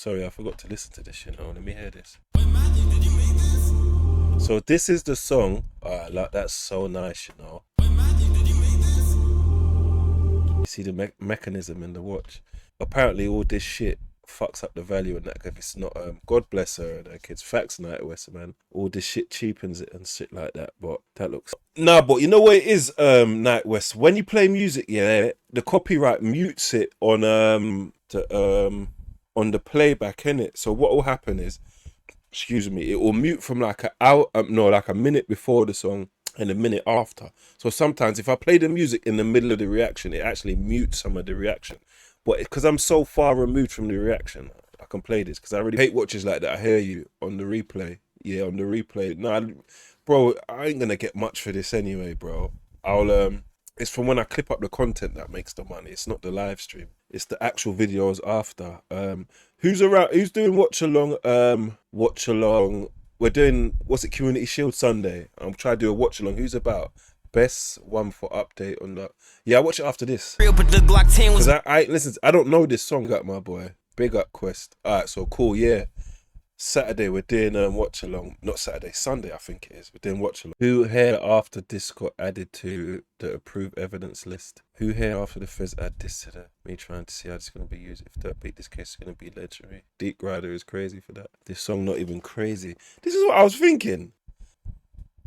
Sorry, I forgot to listen to this, you know. Let me hear this. So this is the song. Like, that's so nice, you know. You see the mechanism in the watch. Apparently, all this shit fucks up the value and that. If it's not, God bless her and her kids. Facts, Night West, man. All this shit cheapens it and shit like that. But that looks. Nah, but you know what it is, Night West. When you play music, yeah, the copyright mutes it on the playback, innit? So what will happen is, excuse me, it will mute from like like a minute before the song and a minute after. So sometimes if I play the music in the middle of the reaction, it actually mutes some of the reaction. But because I'm so far removed from the reaction, I can play this because I really hate watches like that. I hear you on the replay. Yeah, on the replay. Nah, bro, I ain't gonna get much for this anyway, bro. It's from when I clip up the content that makes the money. It's not the live stream. It's the actual videos after. Who's around? Who's doing watch along? Watch along. We're doing, what's it, Community Shield Sunday. I'm trying to do a watch along. Who's about? Best one for update on that. Yeah, I'll watch it after this. Because listen, I don't know this song. Got my boy. Big up Quest. Alright, so cool, yeah. Saturday we're doing watch along. Not Saturday, Sunday I think it is. We're doing watch along. Who here after this got added to the approved evidence list? Who here after the feds add this to the me trying to see how it's gonna be used? If that beat this case is gonna be legendary. Deep Rider is crazy for that. This song not even crazy. This is what I was thinking.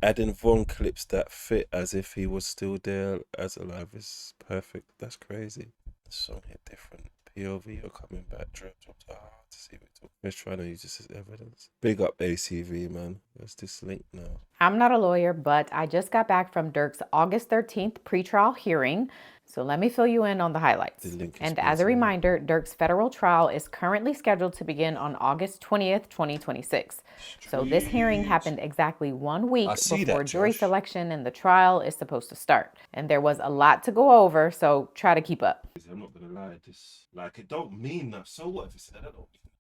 Adding Von clips that fit as if he was still there as alive is perfect. That's crazy. The song hit different. POV, you're coming back. Drip drops are hard to see. Let's try to use this as evidence. Big up ACV, man. Where's this link now? I'm not a lawyer, but I just got back from Durk's August 13th pretrial hearing. So let me fill you in on the highlights. And as a reminder, Durk's federal trial is currently scheduled to begin on August 20th, 2026. So this hearing happened exactly 1 week before jury selection and the trial is supposed to start. And there was a lot to go over, so try to keep up. I'm not gonna lie, this, like, it don't mean that. So what if it's that?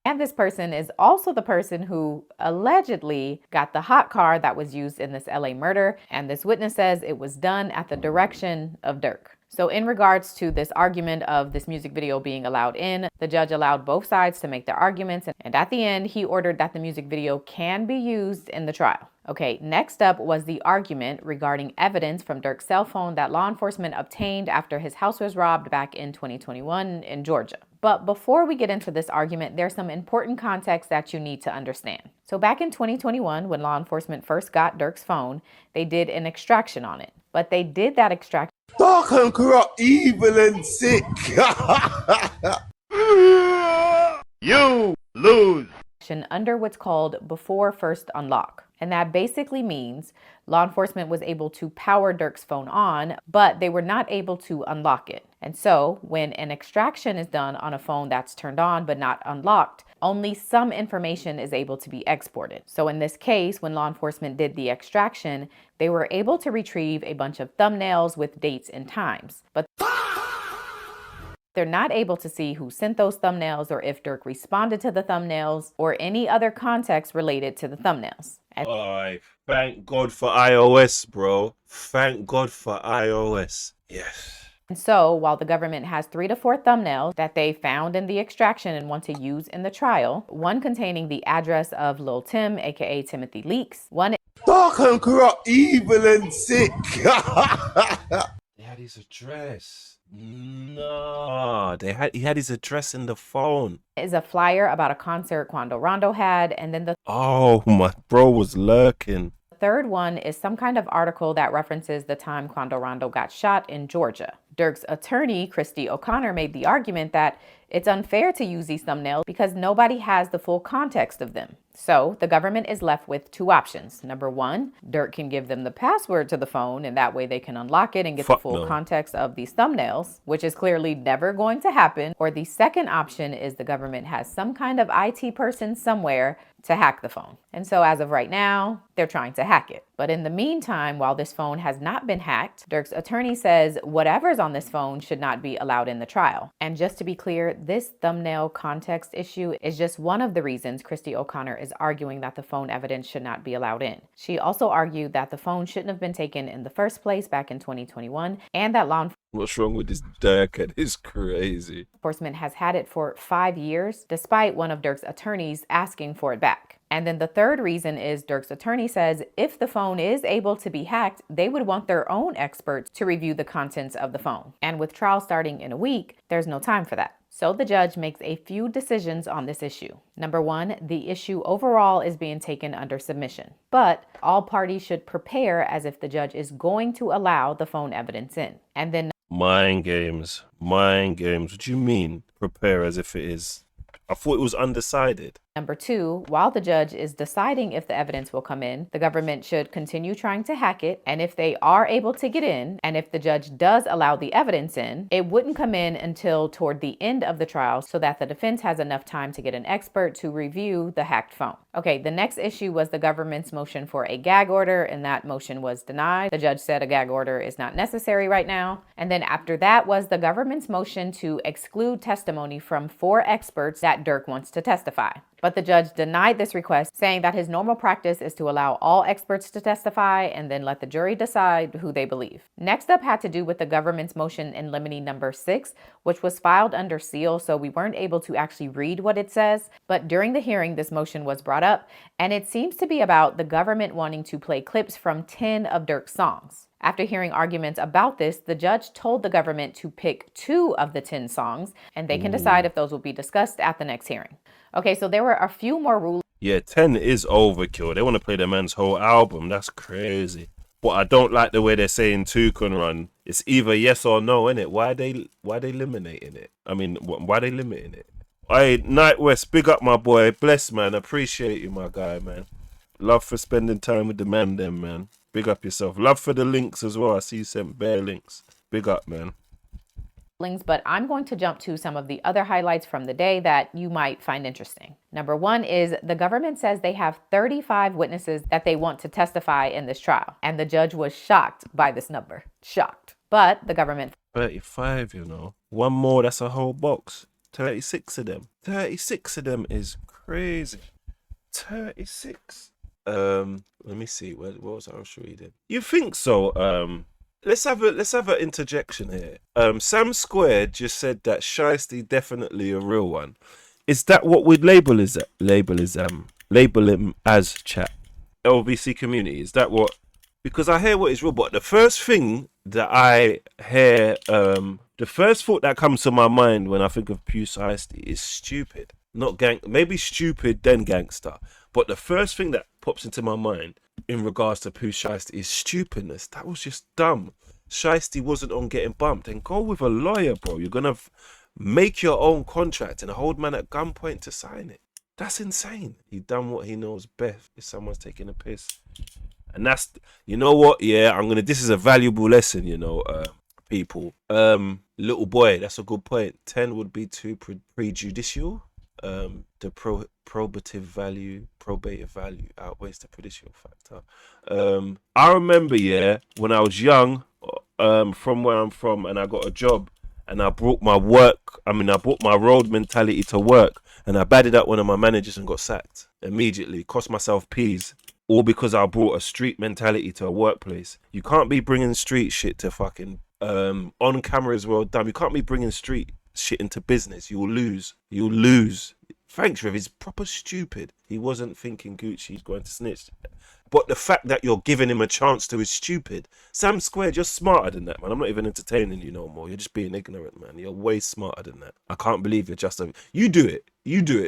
And this person is also the person who allegedly got the hot car that was used in this LA murder. And this witness says it was done at the direction of Durk. So in regards to this argument of this music video being allowed in, the judge allowed both sides to make their arguments. And at the end, he ordered that the music video can be used in the trial. Okay, next up was the argument regarding evidence from Durk's cell phone that law enforcement obtained after his house was robbed back in 2021 in Georgia. But before we get into this argument, there's some important context that you need to understand. So back in 2021, when law enforcement first got Durk's phone, they did an extraction on it. But they did that extraction dark and corrupt, evil and sick. You lose. Under what's called before first unlock. And that basically means law enforcement was able to power Durk's phone on, but they were not able to unlock it. And so when an extraction is done on a phone that's turned on but not unlocked, only some information is able to be exported. So in this case, when law enforcement did the extraction, they were able to retrieve a bunch of thumbnails with dates and times. But they're not able to see who sent those thumbnails or if Durk responded to the thumbnails or any other context related to the thumbnails. Thank God for iOS, bro. Thank God for iOS. Yes. And so while the government has 3 to 4 thumbnails that they found in the extraction and want to use in the trial, one containing the address of Lil Tim, aka Timothy Leaks, one dark and corrupt, evil and sick. They had his address. No, he had his address in the phone. Is a flyer about a concert Quando Rondo had, and then the my bro was lurking. third one is some kind of article that references the time Quando Rondo got shot in Georgia. Durk's attorney, Christy O'Connor, made the argument that it's unfair to use these thumbnails because nobody has the full context of them. So the government is left with 2 options. Number 1, Durk can give them the password to the phone and that way they can unlock it and get the full context of these thumbnails, which is clearly never going to happen. Or the second option is the government has some kind of IT person somewhere to hack the phone. And so as of right now, they're trying to hack it. But in the meantime, while this phone has not been hacked, Durk's attorney says whatever's on this phone should not be allowed in the trial. And just to be clear, this thumbnail context issue is just one of the reasons Christy O'Connor is arguing that the phone evidence should not be allowed in. She also argued that the phone shouldn't have been taken in the first place back in 2021, and that law What's wrong with this dickhead? It's crazy. enforcement has had it for 5 years, despite one of Durk's attorneys asking for it back. And then the third reason is Durk's attorney says if the phone is able to be hacked, they would want their own experts to review the contents of the phone. And with trial starting in a week, there's no time for that. So the judge makes a few decisions on this issue. Number one, the issue overall is being taken under submission, but all parties should prepare as if the judge is going to allow the phone evidence in. And then Mind games. Mind games. What do you mean? Prepare as if it is. I thought it was undecided. Number two, while the judge is deciding if the evidence will come in, the government should continue trying to hack it. And if they are able to get in, and if the judge does allow the evidence in, it wouldn't come in until toward the end of the trial so that the defense has enough time to get an expert to review the hacked phone. Okay, the next issue was the government's motion for a gag order, and that motion was denied. The judge said a gag order is not necessary right now. And then after that was the government's motion to exclude testimony from 4 experts that Durk wants to testify. But the judge denied this request, saying that his normal practice is to allow all experts to testify and then let the jury decide who they believe. Next up had to do with the government's motion in limine number 6, which was filed under seal, so we weren't able to actually read what it says. But during the hearing, this motion was brought up, and it seems to be about the government wanting to play clips from 10 of Durk's songs. After hearing arguments about this, the judge told the government to pick 2 of the 10 songs, and they can decide if those will be discussed at the next hearing. Okay, so there were a few more rules. Yeah, 10 is overkill. They want to play the man's whole album. That's crazy. But I don't like the way they're saying 2 can run. It's either yes or no, innit? Why they eliminating it? I mean, why they limiting it? Hey, Night West, big up my boy. Bless, man. Appreciate you, my guy, man. Love for spending time with the man, them, man. Big up yourself. Love for the links as well. I see you sent bare links. Big up, man. But I'm going to jump to some of the other highlights from the day that you might find interesting. Number one is the government says they have 35 witnesses that they want to testify in this trial. And the judge was shocked by this number. Shocked. But the government... 35, you know. One more, that's a whole box. 36 of them. 36 of them is crazy. 36. Let me see. What was I reading? You think so? Let's have an interjection here. Sam Squared just said that Shiesty definitely a real one. Is that what we'd label him as, chat? LBC community. Is that what? Because I hear what is real, but the first thing that I hear, the first thought that comes to my mind when I think of Pugh Shiesty is stupid. Not maybe stupid then gangster. But the first thing that pops into my mind in regards to Pooh Shiesty is stupidness. That was just dumb. Shiesty wasn't on getting bumped. And go with a lawyer, bro. You're going to make your own contract and hold man at gunpoint to sign it. That's insane. He done what he knows best if someone's taking a piss. And that's, you know what? Yeah, this is a valuable lesson, you know, people. Little boy, that's a good point. 10 would be too prejudicial. The probative value outweighs the prejudicial factor. I remember, yeah, when I was young, from where I'm from, and I got a job, and I brought my road mentality to work, and I batted up one of my managers and got sacked immediately. Cost myself peas, all because I brought a street mentality to a workplace. You can't be bringing street shit to fucking on camera as well. Damn, you can't be bringing street shit into business. You'll lose. Thanks, Rev. He's proper stupid. He wasn't thinking Gucci's going to snitch. But the fact that you're giving him a chance to is stupid. Sam Squared, you're smarter than that, man. I'm not even entertaining you no more. You're just being ignorant, man. You're way smarter than that. I can't believe you're just you do it.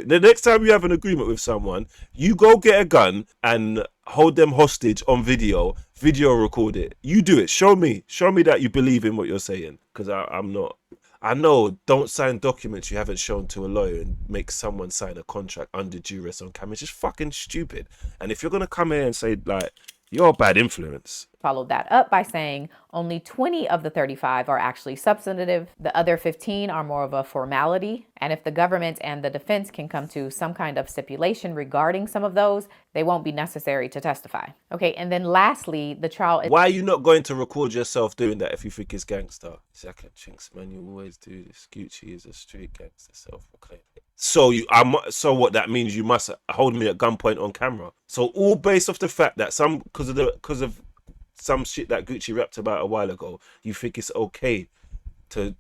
The next time you have an agreement with someone, you go get a gun and hold them hostage on video record it. You do it. Show me that you believe in what you're saying. Because I'm not. I know, don't sign documents you haven't shown to a lawyer and make someone sign a contract under duress on camera. It's just fucking stupid. And if you're going to come here and say, like, You're a bad influence. Followed that up by saying only 20 of the 35 are actually substantive. The other 15 are more of a formality. And if the government and the defense can come to some kind of stipulation regarding some of those, they won't be necessary to testify. Okay, and then lastly, the trial is... Why are you not going to record yourself doing that if you think it's gangster? Second CHINX, man, you always do this. Gucci is a street gangster, self-proclaimed. So so what that means? You must hold me at gunpoint on camera. So all based off the fact that because of some shit that Gucci rapped about a while ago, you think it's okay to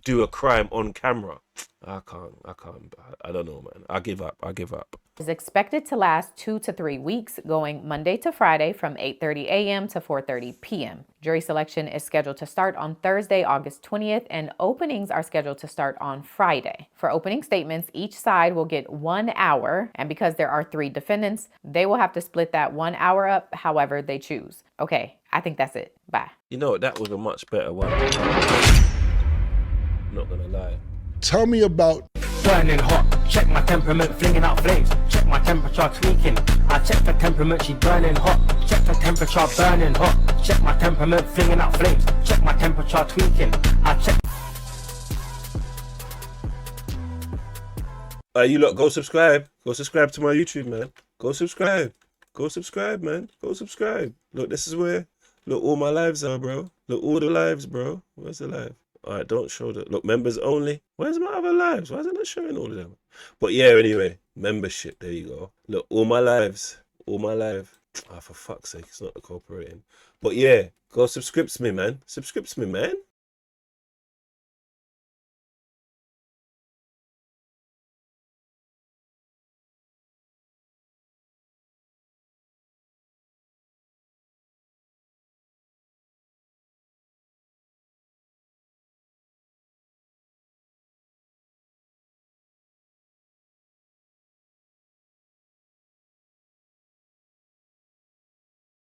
do a crime on camera? I don't know, man. I give up. Is expected to last 2 to 3 weeks, going Monday to Friday from 8:30 a.m. to 4:30 p.m. Jury selection is scheduled to start on Thursday, August 20th, and openings are scheduled to start on Friday. For opening statements, each side will get 1 hour, and because there are 3 defendants, they will have to split that 1 hour up however they choose. Okay, I think that's it. Bye. You know, that was a much better one. Not gonna lie. Tell me about burning hot. Check my temperament, flinging out flames. Check my temperature, tweaking. I check the temperament, she burning hot. Check the temperature, burning hot. Check my temperament, flinging out flames. Check my temperature, tweaking. I check. You lot, go subscribe. Go subscribe to my YouTube, man. Go subscribe. Go subscribe, man. Go subscribe. Look, this is where, look, all my lives are, bro. Look, all the lives, bro. Where's the live? All right, don't show that. Look, members only. Where's my other lives? Why isn't it showing all of them? But yeah, anyway, membership. There you go. Look, all my lives. All my life. Ah, for fuck's sake, it's not cooperating. But yeah, go subscribe to me, man. Subscribe to me, man.